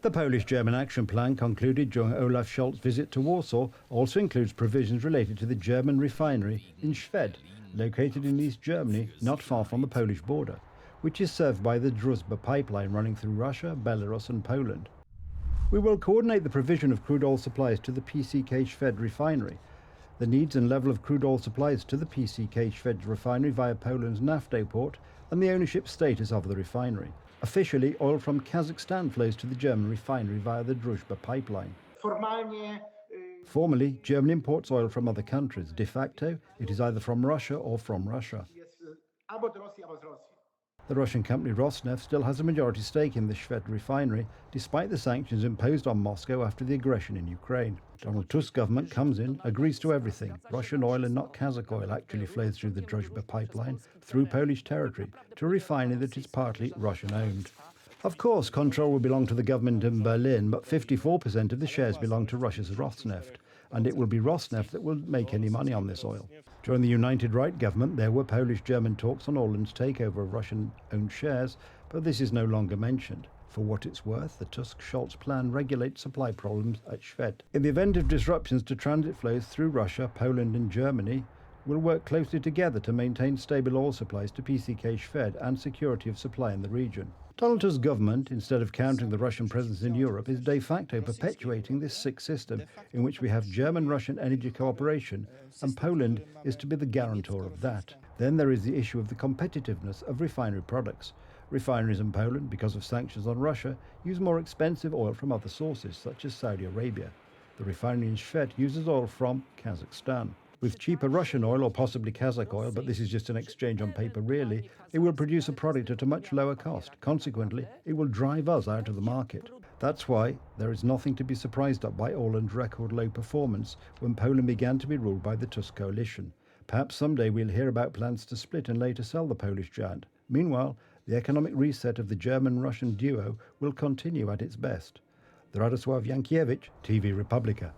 The Polish-German action plan concluded during Olaf Scholz's visit to Warsaw also includes provisions related to the German refinery in Schwedt, located in East Germany, not far from the Polish border, which is served by the Druzhba pipeline running through Russia, Belarus and Poland. We will coordinate the provision of crude oil supplies to the PCK Schwedt refinery, the needs and level of crude oil supplies to the PCK Schwedt refinery via Poland's Naftogaz port, and the ownership status of the refinery. Officially, oil from Kazakhstan flows to the German refinery via the Druzhba pipeline. Formally, Germany imports oil from other countries. De facto, it is either from Russia or from Russia. The Russian company Rosneft still has a majority stake in the Schwedt refinery, despite the sanctions imposed on Moscow after the aggression in Ukraine. Donald Tusk's government comes in, agrees to everything. Russian oil and not Kazakh oil actually flows through the Druzhba pipeline, through Polish territory, to a refinery that is partly Russian-owned. Of course, control will belong to the government in Berlin, but 54% of the shares belong to Russia's Rosneft, and it will be Rosneft that will make any money on this oil. During the United Right government, there were Polish-German talks on Orlen's takeover of Russian-owned shares, but this is no longer mentioned. For what it's worth, the Tusk-Scholz plan regulates supply problems at Schwedt. In the event of disruptions to transit flows through Russia, Poland and Germany, will work closely together to maintain stable oil supplies to PCK Schwedt and security of supply in the region. Donald Tusk's government, instead of countering the Russian presence in Europe, is de facto perpetuating this sick system in which we have German-Russian energy cooperation, and Poland is to be the guarantor of that. Then there is the issue of the competitiveness of refinery products. Refineries in Poland, because of sanctions on Russia, use more expensive oil from other sources, such as Saudi Arabia. The refinery in Schwedt uses oil from Kazakhstan. With cheaper Russian oil or possibly Kazakh oil, but this is just an exchange on paper really, it will produce a product at a much lower cost. Consequently, it will drive us out of the market. That's why there is nothing to be surprised at by Orlen's record low performance when Poland began to be ruled by the Tusk coalition. Perhaps someday we'll hear about plans to split and later sell the Polish giant. Meanwhile, the economic reset of the German-Russian duo will continue at its best. Radosław Jankiewicz, TV Republika.